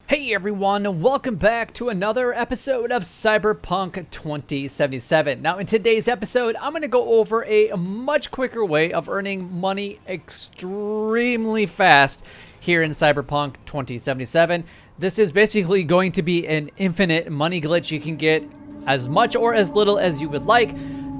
Hey everyone, welcome back to another episode of Cyberpunk 2077. Now in today's episode, I'm going to go over a much quicker way of earning money extremely fast here in Cyberpunk 2077. This is basically going to be an infinite money glitch. You can get as much or as little as you would like.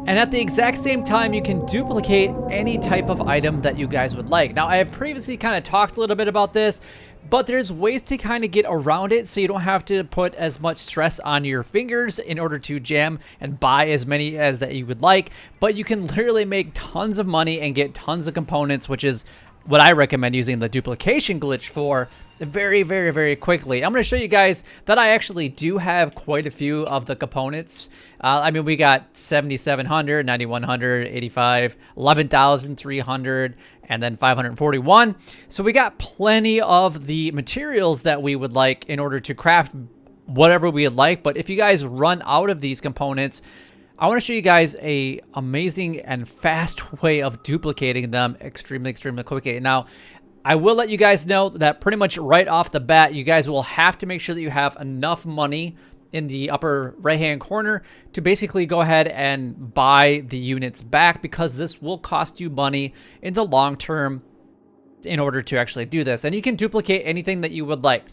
And at the exact same time, you can duplicate any type of item that you guys would like. Now, I have previously kind of talked a little bit about this, but there's ways to kind of get around it so you don't have to put as much stress on your fingers in order to jam and buy as many as that you would like. But you can literally make tons of money and get tons of components, which is what I recommend using the duplication glitch for very, very, very quickly. I'm going to show you guys that I actually do have quite a few of the components. I mean, we got 7,700, 9,100, 85, 11,300, and then 541. So we got plenty of the materials that we would like in order to craft whatever we would like. But if you guys run out of these components, I want to show you guys a amazing and fast way of duplicating them extremely, extremely quickly. Now, I will let you guys know that pretty much right off the bat, you guys will have to make sure that you have enough money in the upper right-hand corner to basically go ahead and buy the units back, because this will cost you money in the long term in order to actually do this. And you can duplicate anything that you would like.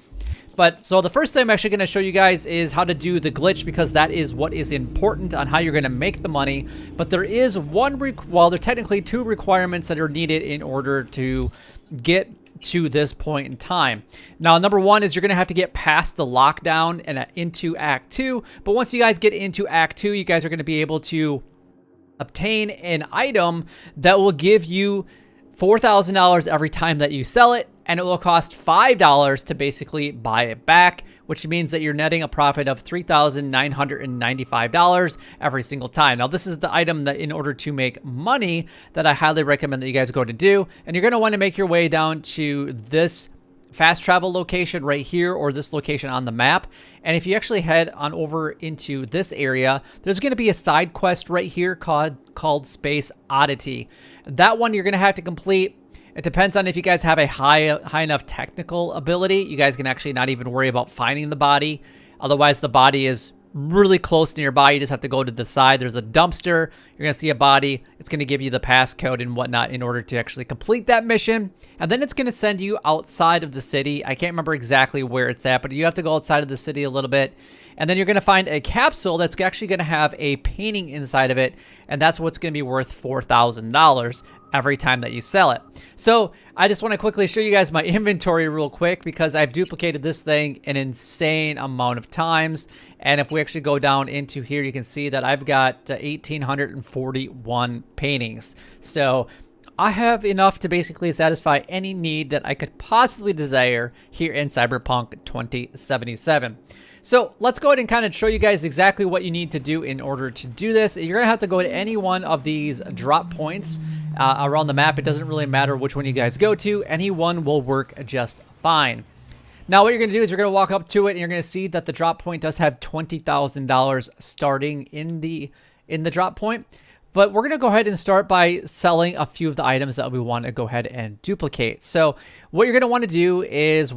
But so the first thing I'm actually going to show you guys is how to do the glitch, because that is what is important on how you're going to make the money. But there is one, well, there are technically two requirements that are needed in order to get to this point in time. Now, number one is you're going to have to get past the lockdown and into Act 2. But once you guys get into Act 2, you guys are going to be able to obtain an item that will give you $4,000 every time that you sell it, and it will cost $5 to basically buy it back, which means that you're netting a profit of $3,995 every single time. Now, this is the item that in order to make money that I highly recommend that you guys go to do, and you're going to want to make your way down to this fast travel location right here, or this location on the map. And if you actually head on over into this area, there's going to be a side quest right here called Space Oddity. That one you're going to have to complete. It depends on if you guys have a high enough technical ability. You guys can actually not even worry about finding the body. Otherwise, the body is really close nearby. You just have to go to the side. There's a dumpster. You're going to see a body. It's going to give you the passcode and whatnot in order to actually complete that mission. And then it's going to send you outside of the city. I can't remember exactly where it's at, but you have to go outside of the city a little bit. And then you're going to find a capsule that's actually going to have a painting inside of it. And that's what's going to be worth $4,000 every time that you sell it. So I just want to quickly show you guys my inventory real quick, because I've duplicated this thing an insane amount of times. And if we actually go down into here, you can see that I've got 1,841 paintings. So I have enough to basically satisfy any need that I could possibly desire here in Cyberpunk 2077. So let's go ahead and kind of show you guys exactly what you need to do in order to do this. You're going to have to go to any one of these drop points around the map. It doesn't really matter which one you guys go to. Any one will work just fine. Now, what you're going to do is you're going to walk up to it, and you're going to see that the drop point does have $20,000 starting in the drop point. But we're going to go ahead and start by selling a few of the items that we want to go ahead and duplicate. So what you're going to want to do is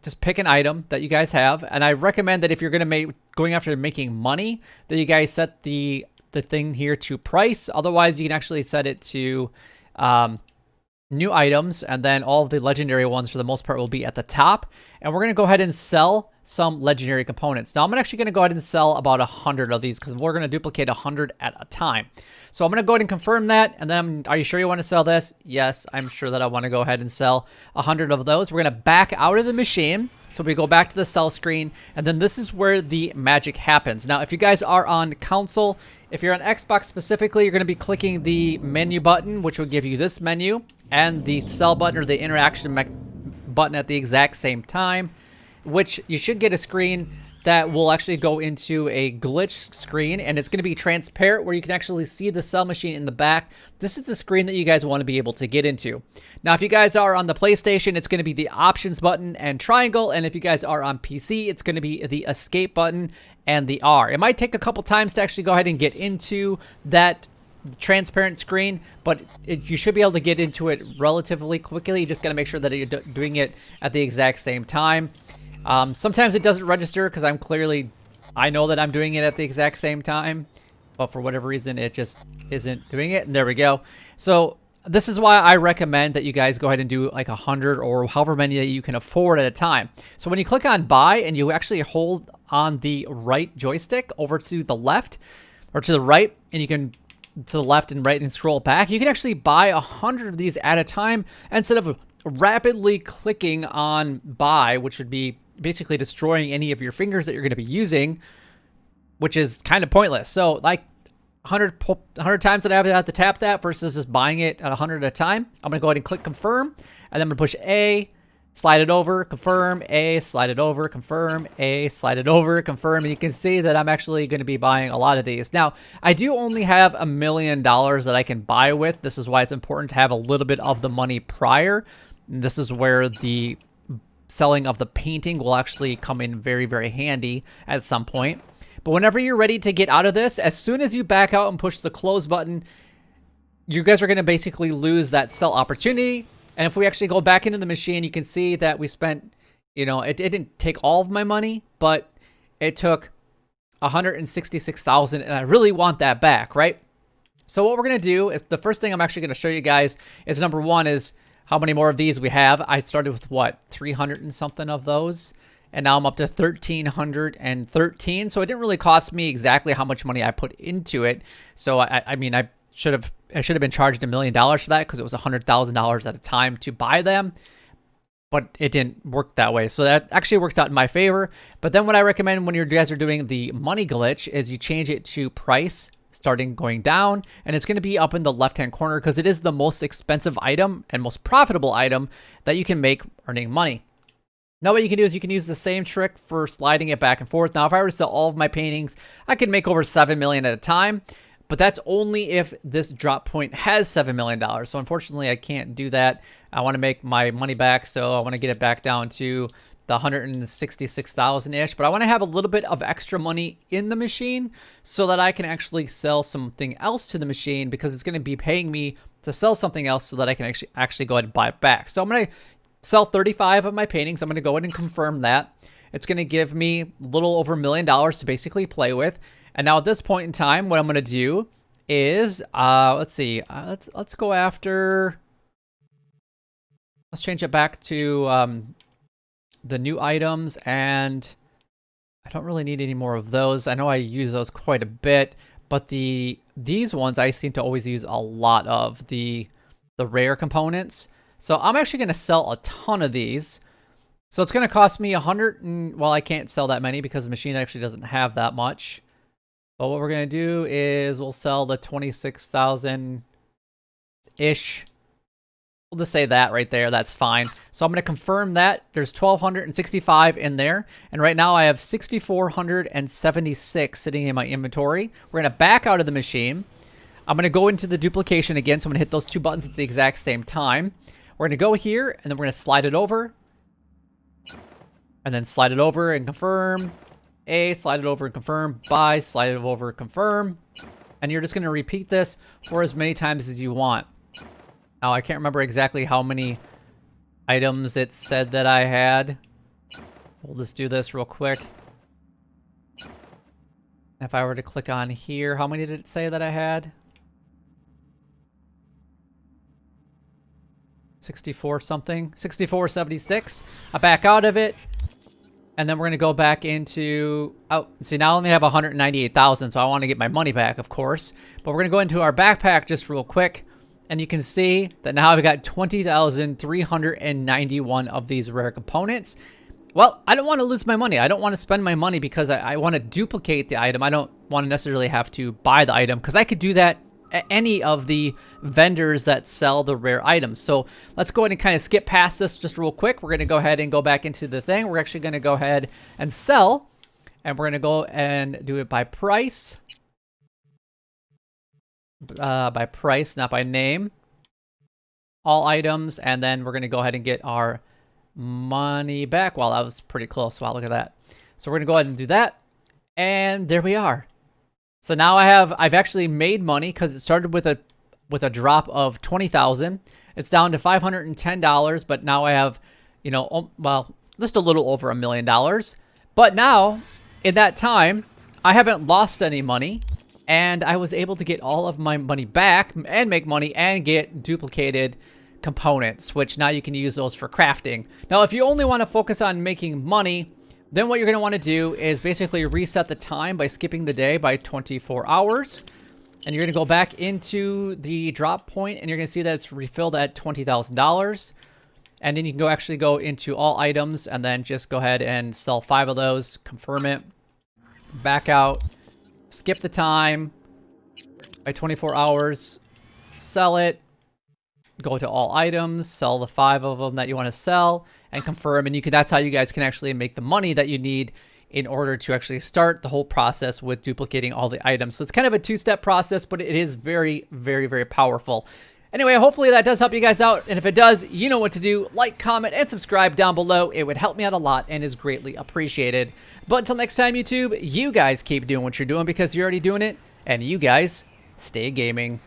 just pick an item that you guys have. And I recommend that if you're going to going after making money, that you guys set the thing here to price. Otherwise, you can actually set it to new items, and then all of the legendary ones for the most part will be at the top. And we're going to go ahead and sell some legendary components. Now, I'm actually going to go ahead and sell about 100 of these, because we're going to duplicate 100 at a time. So I'm going to go ahead and confirm that. And then, are you sure you want to sell this? Yes, I'm sure that I want to go ahead and sell 100 of those. We're going to back out of the machine. So we go back to the sell screen, and then this is where the magic happens. Now, if you guys are on console, if you're on Xbox specifically, you're going to be clicking the menu button, which will give you this menu, and the sell button or the interaction button at the exact same time, which you should get a screen that will actually go into a glitch screen, and it's going to be transparent where you can actually see the sell machine in the back. This is the screen that you guys want to be able to get into. Now, if you guys are on the PlayStation, it's going to be the options button and triangle, and if you guys are on PC, it's going to be the escape button and the R. It might take a couple times to actually go ahead and get into that transparent screen, but you should be able to get into it relatively quickly. You just got to make sure that you're doing it at the exact same time. Sometimes it doesn't register because I know that I'm doing it at the exact same time, but for whatever reason, it just isn't doing it. And there we go. So this is why I recommend that you guys go ahead and do like 100 or however many that you can afford at a time. So when you click on buy and you actually hold on the right joystick over to the left or to the right, and you can to the left and right and scroll back, you can actually buy 100 of these at a time instead of rapidly clicking on buy, which would be basically destroying any of your fingers that you're going to be using, which is kind of pointless. So like 100 times that I have to tap that versus just buying it at 100 at a time. I'm going to go ahead and click confirm, and then I'm going to push A, slide it over, confirm, A, slide it over, confirm, A, slide it over, confirm. And you can see that I'm actually going to be buying a lot of these. Now, I do only have $1 million that I can buy with. This is why it's important to have a little bit of the money prior. And this is where the selling of the painting will actually come in very, very handy at some point. But whenever you're ready to get out of this, as soon as you back out and push the close button, you guys are going to basically lose that sell opportunity. And if we actually go back into the machine, you can see that we spent, you know, it didn't take all of my money, but it took 166,000, and I really want that back, right? So what we're going to do is the first thing I'm actually going to show you guys is number one is how many more of these we have. I started with what, 300 and something of those. And now I'm up to 1,313. So it didn't really cost me exactly how much money I put into it. So I mean, I should have been charged $1 million for that because it was $100,000 at a time to buy them. But it didn't work that way. So that actually worked out in my favor. But then what I recommend when you guys are doing the money glitch is you change it to price starting going down, and it's going to be up in the left-hand corner because it is the most expensive item and most profitable item that you can make earning money. Now what you can do is you can use the same trick for sliding it back and forth. Now if I were to sell all of my paintings, I could make over 7 million at a time, but that's only if this drop point has $7 million. So unfortunately I can't do that. I want to make my money back, so I want to get it back down to the 166,000-ish, but I want to have a little bit of extra money in the machine so that I can actually sell something else to the machine, because it's going to be paying me to sell something else so that I can actually go ahead and buy it back. So I'm going to sell 35 of my paintings. I'm going to go ahead and confirm that. It's going to give me a little over $1 million to basically play with. And now at this point in time, what I'm going to do is, let's see, let's go after, let's change it back to the new items, and I don't really need any more of those. I know I use those quite a bit, but these ones I seem to always use a lot of, the rare components. So I'm actually going to sell a ton of these. So it's going to cost me 100 and, well, I can't sell that many because the machine actually doesn't have that much. But what we're going to do is we'll sell the 26,000-ish. We'll just say that right there. That's fine. So I'm going to confirm that. There's 1,265 in there. And right now I have 6,476 sitting in my inventory. We're going to back out of the machine. I'm going to go into the duplication again. So I'm going to hit those two buttons at the exact same time. We're going to go here, and then we're going to slide it over. And then slide it over and confirm. A, slide it over and confirm. Buy, slide it over, confirm. And you're just going to repeat this for as many times as you want. Now, I can't remember exactly how many items it said that I had. We'll just do this real quick. If I were to click on here, how many did it say that I had? 64 something, 6476. I back out of it, and then we're gonna go back into, oh, see, now I only have 198,000, so I want to get my money back, of course. But we're gonna go into our backpack just real quick, and you can see that now I've got 20,391 of these rare components. Well, I don't want to lose my money. I don't want to spend my money because I want to duplicate the item. I don't want to necessarily have to buy the item because I could do that any of the vendors that sell the rare items. So let's go ahead and kind of skip past this just real quick. We're going to go ahead and go back into the thing. We're actually going to go ahead and sell, and we're going to go and do it by price. By price, not by name. All items, and then we're going to go ahead and get our money back. Wow, that was pretty close. Wow, look at that. So we're going to go ahead and do that, and there we are. So now I've actually made money because it started with a drop of 20,000. It's down to $510, but now I have, you know, well, just a little over $1 million. But now, in that time, I haven't lost any money, and I was able to get all of my money back and make money and get duplicated components, which now you can use those for crafting. Now, if you only want to focus on making money, then what you're going to want to do is basically reset the time by skipping the day by 24 hours. And you're going to go back into the drop point, and you're going to see that it's refilled at $20,000. And then you can actually go into all items and then just go ahead and sell 5 of those, confirm it, back out, skip the time by 24 hours, sell it, go to all items, sell the 5 of them that you want to sell, and confirm. And that's how you guys can actually make the money that you need in order to actually start the whole process with duplicating all the items. So it's kind of a 2-step process, but it is very, very, very powerful. Anyway, hopefully that does help you guys out. And if it does, you know what to do. Like, comment, and subscribe down below. It would help me out a lot and is greatly appreciated. But until next time, YouTube, you guys keep doing what you're doing because you're already doing it. And you guys stay gaming.